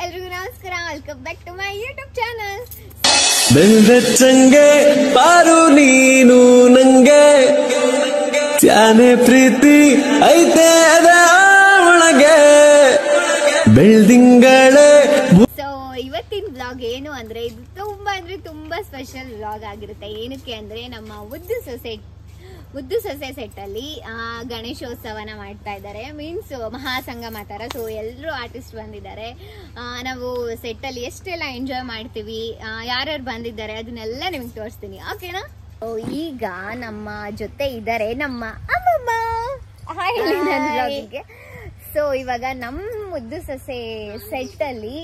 ಎಲ್ರಿಗೂ ನಮಸ್ಕಾರ, welcome back to my YouTube channel. ಬೆಳ್ದಚ್ಚಂಗೆ ಪಾರು ನೀನು ನಂಗೆ ತ್ಯಾನೆ ಪ್ರೀತಿ ಐತೆ ಅದ ಒಳಗೆ ಬೆಳ್ದಿಂಗಳೇ. ಸೊ ಇವತ್ತಿನ ವ್ಲಾಗ್ ಏನು ಅಂದ್ರೆ ಇದು ತುಂಬಾ ಸ್ಪೆಷಲ್ ವ್ಲಾಗ್ ಆಗಿರುತ್ತೆ. ಏನಕ್ಕೆ ಅಂದ್ರೆ ನಮ್ಮ ಮುದ್ದು ಸೊಸೆ ಸೆಟ್ ಅಲ್ಲಿ ಗಣೇಶೋತ್ಸವನ ಮಾಡ್ತಾ ಇದ್ದಾರೆ. ಮೀನ್ಸ್ ಮಹಾಸಂಗಮ ತರ. ಸೊ ಎಲ್ಲರೂ ಆರ್ಟಿಸ್ಟ್ ಬಂದಿದ್ದಾರೆ. ನಾವು ಸೆಟ್ ಅಲ್ಲಿ ಎಷ್ಟೆಲ್ಲ ಎಂಜಾಯ್ ಮಾಡ್ತೀವಿ, ಯಾರ್ಯಾರು ಬಂದಿದ್ದಾರೆ ಅದನ್ನೆಲ್ಲ ನಿಮ್ಗೆ ತೋರಿಸ್ತೀನಿ, ಓಕೆನಾ? ಈಗ ನಮ್ಮ ಜೊತೆ ಇದ್ದಾರೆ ನಮ್ಮ ಅಮ್ಮಮ್ಮ. ಸೊ ಇವಾಗ ನಮ್ಮ ಮುದ್ದು ಸೊಸೆ ಸೆಟ್ ಅಲ್ಲಿ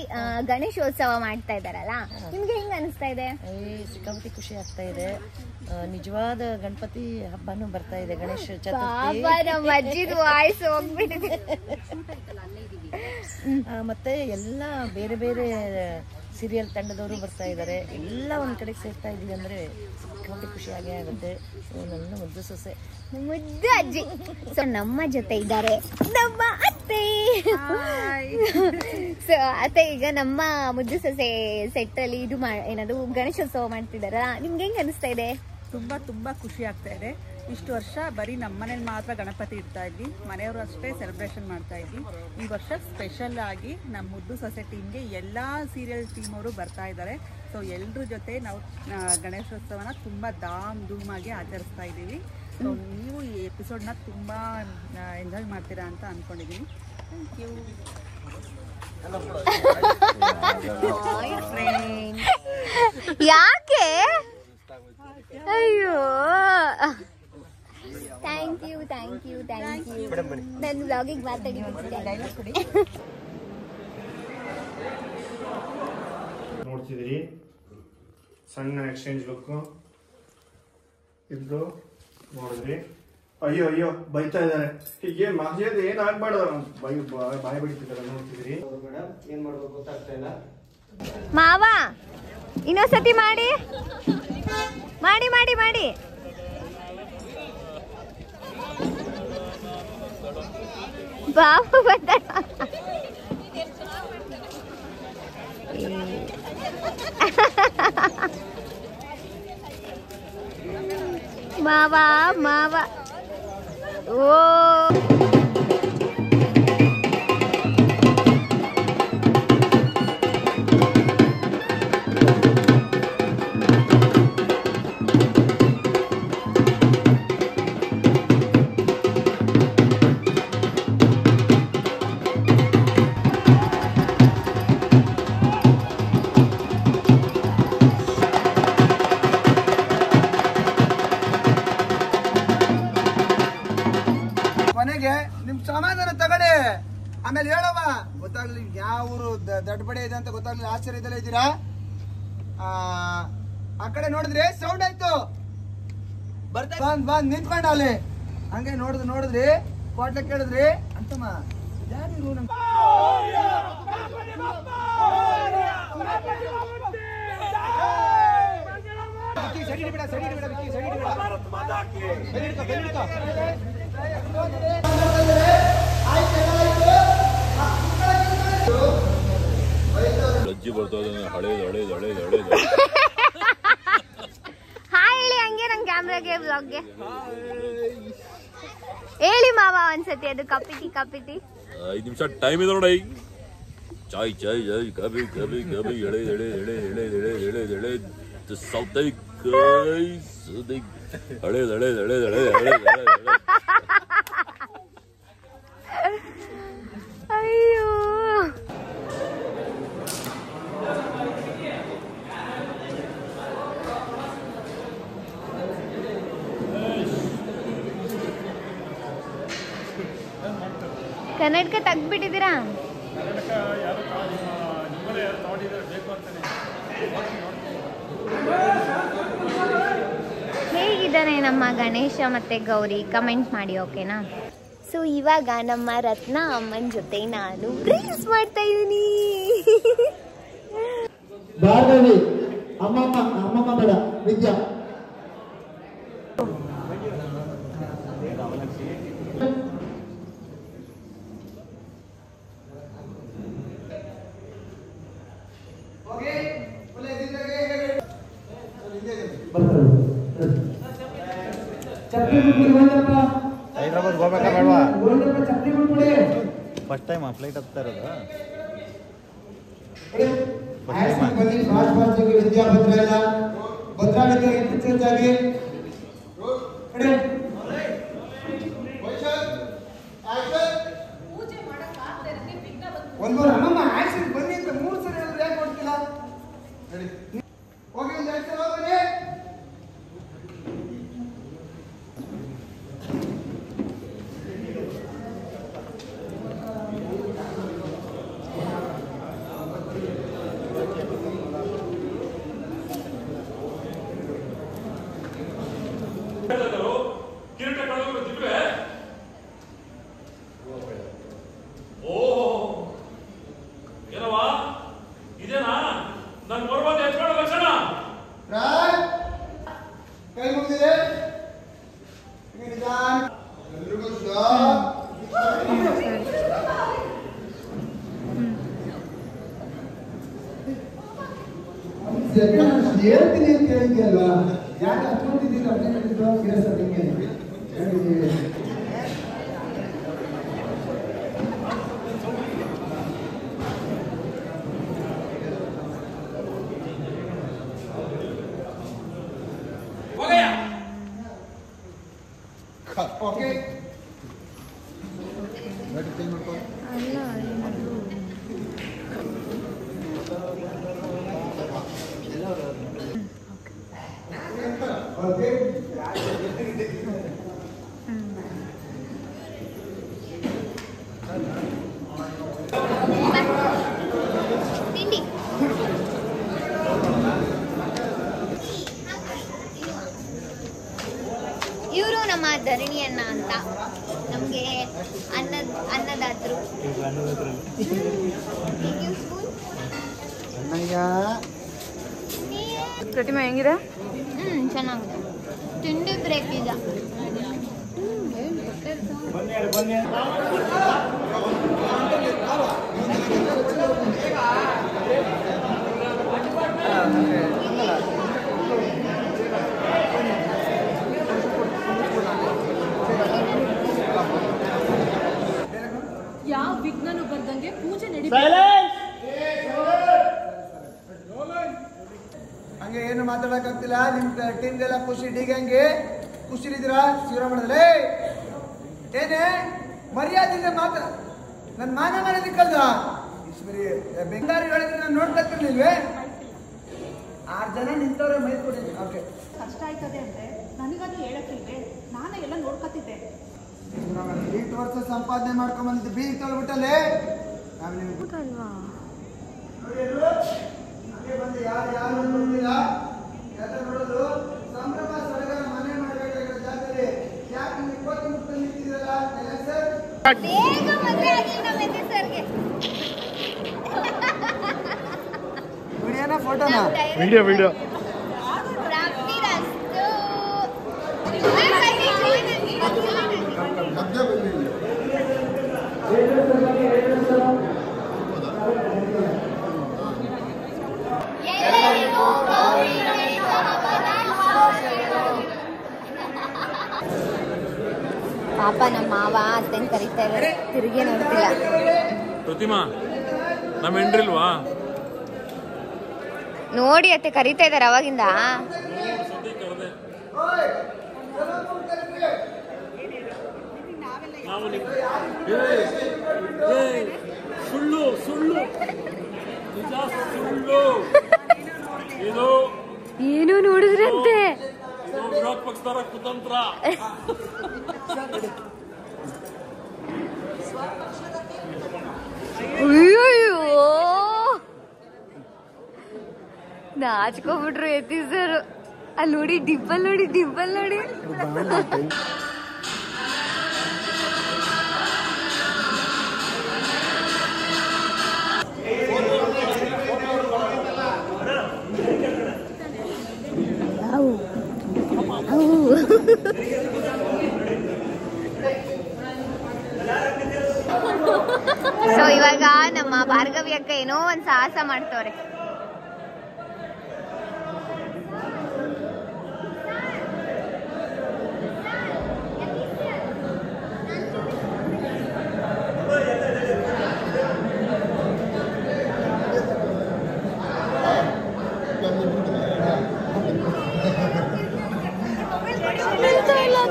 ಗಣೇಶೋತ್ಸವ ಮಾಡ್ತಾ ಇದಾರಲ್ಲ, ನಿಮ್ಗೆ ಹೆಂಗ್ ಅನಿಸ್ತಾ ಇದೆ? ಸಿಕ್ಕಾಪಟ್ಟೆ ಖುಷಿ ಆಗ್ತಾ ಇದೆ. ನಿಜವಾದ ಗಣಪತಿ ಹಬ್ಬನೂ ಬರ್ತಾ ಇದೆ, ಗಣೇಶ ಚತುರ್ಥಿ. ವಾಯ್ಸ್ ಹೋಗ್ಬಿಟ್ಟಿದೆ. ಮತ್ತೆ ಎಲ್ಲ ಬೇರೆ ಬೇರೆ ಸೀರಿಯಲ್ ತಂಡದವರು ಬರ್ತಾ ಇದ್ದಾರೆ. ಎಲ್ಲ ಒಂದ್ ಕಡೆ ಸೇರ್ತಾ ಇದೀವಿ ಅಂದ್ರೆ ಸಿಕ್ಕಾಪಟ್ಟೆ ಖುಷಿಯಾಗೇ ಆಗುತ್ತೆ. ನನ್ನ ಮುದ್ದು ಸೊಸೆ, ಮುದ್ದು ಅಜ್ಜಿ. ಸೊ ನಮ್ಮ ಜೊತೆ ಇದ್ದಾರೆ ನಮ್ಮ ಅತ್ತೆ. ಸೊ ಅತ್ತೆ, ಈಗ ನಮ್ಮ ಮುದ್ದು ಸೊಸೆ ಸೆಟ್ ಅಲ್ಲಿ ಇದು ಏನದು ಗಣೇಶೋತ್ಸವ ಮಾಡ್ತಿದಾರಲ್ಲ, ನಿಮ್ಗೆ ಹೆಂಗ್ ಅನಿಸ್ತಾ ಇದೆ? ತುಂಬಾ ಖುಷಿ ಆಗ್ತಾ ಇದೆ. ಇಷ್ಟು ವರ್ಷ ಬರೀ ನಮ್ಮ ಮನೇಲಿ ಮಾತ್ರ ಗಣಪತಿ ಇಡ್ತಾ ಇದ್ವಿ, ಮನೆಯವರು ಅಷ್ಟೇ ಸೆಲೆಬ್ರೇಷನ್ ಮಾಡ್ತಾ ಇದ್ವಿ. ಈ ವರ್ಷ ಸ್ಪೆಷಲ್ ಆಗಿ ನಮ್ಮ ಮುದ್ದು ಸೊಸೆ ಟೀಮ್ಗೆ ಎಲ್ಲ ಸೀರಿಯಲ್ ಟೀಮ್ ಅವರು ಬರ್ತಾ ಇದ್ದಾರೆ. ಸೊ ಎಲ್ಲರ ಜೊತೆ ನಾವು ಗಣೇಶೋತ್ಸವನ ತುಂಬಾ ಧೂಮಾಗಿ ಆಚರಿಸ್ತಾ ಇದ್ದೀವಿ. ಸೊ ನೀವು ಈ ಎಪಿಸೋಡ್ನ ತುಂಬಾ ಎಂಜಾಯ್ ಮಾಡ್ತೀರಾ ಅಂತ ಅನ್ಕೊಂಡಿದ್ದೀನಿ. Thank you. ಯಾಕೆ? ಅಯ್ಯೋ, ಥ್ಯಾಂಕ್ ಯು. ನನ್ನ ವ್ಲಾಗಿಗೆ ಮಾತಾಡಿ. ನೋಡ್ತಿದ್ದೀರಿ ಸಣ್ಣ ಎಕ್ಸ್ಚೇಂಜ್ ಲುಕ್ ಇದ್ದು ನೋಡಿದ್ರಿ. ಅಯ್ಯೋ ಬೈತಾ ಇದಾರೆ. ಹೀಗೆ ಮರ್ಯಾದೆ ಏನಾಗ್ಬಾರ್ದು, ಬಾಯಿ ಬಿಡ್ತಿದ್ದಾರೆ. ನೋಡ್ತಿದ್ರಿ ಮೇಡಮ್, ಏನ್ ಮಾಡ್ಬೇಕು ಗೊತ್ತಾಗ್ತಾ ಇಲ್ಲ. ಮಾವ ಇನ್ನೊಂದ್ಸತಿ ಮಾಡಿ. ಬಾಬು ಬಂದ. ಮಾವ ಓ ಕೊನೆಗೆ ನಿಮ್ ಸಮಾಧಾನ ತಗೊಳ್ಳಿ, ಆಮೇಲೆ ಹೇಳವ. ಗೊತ್ತಾಗ್ಲಿ ಯಾವ ಊರು ದೊಡ್ಡ ಬಡೆ ಇದೆ ಅಂತ ಗೊತ್ತಾಗ್ಲಿ. ಆಶ್ಚರ್ಯದಲ್ಲೇ ಇದ್ದೀರಾ? ಆ ಕಡೆ ನೋಡಿದ್ರಿ ಸೌಂಡ್ ಆಯ್ತು, ಬಂದ್ ನಿಂತ್ಕೊಂಡ ಅಲ್ಲಿ. ಹಂಗೆ ನೋಡಿದ್ರಿ ಕ್ವಾಟ್ಲೆ ಕೇಳಿದ್ರಿ ಅಂತಮ್ಮ. ಯಾರು ಲಜ್ಜಿ ಬರ್ತದೆ. ಹಳೇದು ಹಾಯ್ ಹೇಳಿ ಹಂಗೆ ನನ್ ಕ್ಯಾಮ್ರಾಗೆ ವ್ಲಾಗ್ಗೆ ಹೇಳಿ ಮಾವ ಒಂದ್ಸತಿ. ಅದು ಕಪಿಟಿ 5 ನಿಮಿಷ ಟೈಮ್ ಇದೆ ನೋಡಿ. ಚಾಯ್ ಕಬಿ ಎಳೆ ಸೌತೆಕಾಯಿ ಹಳೇದು ಅಯ್ಯೋ. ಕನ್ನಡಕ ತೆಗ್ದ್ಬಿಟ್ಟಿದ್ದೀರಾ? ಹೇಗಿದ್ದಾನೆ ನಮ್ಮ ಗಣೇಶ ಮತ್ತೆ ಗೌರಿ? ಕಮೆಂಟ್ ಮಾಡಿ, ಓಕೆನಾ? ಸೊ ಇವಾಗ ನಮ್ಮ ರತ್ನ ಅಮ್ಮನ ಜೊತೆ ನಾನು ರೀಲ್ಸ್ ಮಾಡ್ತಾ ಇದ್ದೀನಿ. ಅಮ್ಮಮ್ಮ ಬೇಡ ವಿದ್ಯಾ. ಹೈದ್ರಾಬಾದ್ ಹೋಗ್ಬೇಕಾ ಬೇಡವಾ? ಫಸ್ಟ್ ಟೈಮ್ ಫ್ಲೈಟ್ ಹತ್ತಾ ಇರೋದು. ಒಂದು ಅಮ್ಮಮ್ಮ ಆಕ್ಸಿಡೆಂಟ್ ಬನ್ನಿ ಅಂತ 3 ಸರಿ ಹೇಳಿದ್ರೆ ಯಾಕೆ ಕೊಡ್ತಿಲ್ಲ? ಹೋಗಿ ಒಂದು 2 ಸಲ ಬನ್ನಿ. ಕೈ ಮುಗಿದಿದೆ. ಎಲ್ರಿಗೂ ಹೇಳ್ತೀನಿ ಅಂತ ಹೇಳಿದ್ಯಲ್ವಾ? ಯಾಕೆ ಅಷ್ಟೊಂದಿದ್ದೀರ? ಕೇಳಿಸೋದು ಹಿಂಗೆ ಓಕೆ. ತಿಂಡಿ ಇವರು ನಮ್ಮ ಧರಣಿ ಅಣ್ಣ ಅಂತ, ನಮಗೆ ಅನ್ನದಾತರು. ಪ್ರತಿಮಾ ಹೆಂಗಿದೆ? ಚೆನ್ನಾಗಿದೆ. ತಿಂಡಿ ಬ್ರೇಕ್ ಈಗ. ಯಾವ ವಿಘ್ನನು ಬರ್ದಂಗೆ ಪೂಜೆ ನಡೀ. ಹಂಗೆ ಏನು ಮಾತಾಡಕ್ಕಾಗ್ತಿಲ್ಲ. ನಿಮ್ ಟೀಮ್ಗೆಲ್ಲ ಖುಷಿ ಡಿಗಂಗೆ ಖುಷಿಲಿದ್ದೀರಾ? ಶಿವರಾಮಣ್ಣದಲ್ಲಿ ಏನೇ ಮರ್ಯಾದೆಯಿಂದ ಮಾತ್ರ ನನ್ನ ಮಾನ ಮಾಡೋದಿಕ್ಕಲ್ದ ಈಶ್ವರಿ ಬೆಂಗಾರಿ ಹೇಳಿದ್ರೆ ನಾನು ನೋಡ್ಕೊತಿರ್ಲಿಲ್ವೇ? 6 ಜನ ನಿಂತವ್ರೆ ಮೈ ಕೊಡಿ. ಓಕೆ, ಕಷ್ಟ ಆಯ್ತದೆ ಅಂದ್ರೆ ನನಗದು ಹೇಳಕ್ಕಿಲ್ವೇ? ನಾನೇ ಎಲ್ಲ ನೋಡ್ಕೊತಿದ್ದೆ. 8 ವರ್ಷ ಸಂಪಾದನೆ ಮಾಡ್ಕೊಂಡ್ ಬಂದಿದ್ದು ಬೀಗ ತೊಳ್ಬಿಟ್ಟಲ್ಲೇ ನಾವು ನಿಮ್ಗೆ ಹಂಗೆ ಬಂದು ಯಾರು ನೋಡಿಲ್ಲ. ಯಾರು ನೋಡೋದು ಸಂಭ್ರಮ ಸಡಗರ ಮನೆ ಮಾಡಬೇಕಾಗಿರೋ ಜಾಗದಲ್ಲಿ ಯಾಕೆ ನೀವು ಕೋತಿ ಮುಟ್ಟ ನಿಂತಿದ್ದೀರಲ್ಲ ಸರ್? ಬೇಗ ಮದುವೆ ಆಗಿ ನಮ್ಮ ಎದೆ ಸರ್ಗೆ. ವಿಡಿಯೋನಾ ಫೋಟೋನಾ? ವಿಡಿಯೋ ಪಾಪ ನಮ್ಮ ಮಾವ ಅತ್ತೇನ್ ಕರೀತಾ ಇದಾರೆ, ತಿರುಗಿ ನೋಡ್ತಿಲ್ಲ. ಪ್ರತಿಮಾ ನಮ್ಮ ಹೆಂಡ್ರಿಲ್ವಾ? ನೋಡಿ ಅತ್ತೆ ಕರೀತಾ ಇದಾರೆ ಅವಾಗಿಂದ. ಸುಳ್ಳು ಸುಳ್ಳು ನಿಜ ಸುಳ್ಳು. ಇದು ಏನು ನೋಡಿದ್ರಂತೆ? ವಿರೋಧ ಪಕ್ಷದವರ ಕುತಂತ್ರ. ಅಯ್ಯೋ ನಾಚ್ಕೊಬಿಟ್ರು ಎತ್ತಿಸರು. ಅಲ್ಲಿ ನೋಡಿ ಡಿಂಪಲ್ ನೋಡಿ. ಸೊ ಇವಾಗ ನಮ್ಮ ಭಾರ್ಗವಿ ಅಕ್ಕ ಏನೋ ಒಂದ್ ಸಾಹಸ ಮಾಡ್ತವ್ರೆ.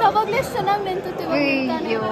ಅವಾಗ್ಲೇ ಚೆನ್ನಾಗಿ ನೆನ್ಸುತ್ತೆ. ಅಯ್ಯೋ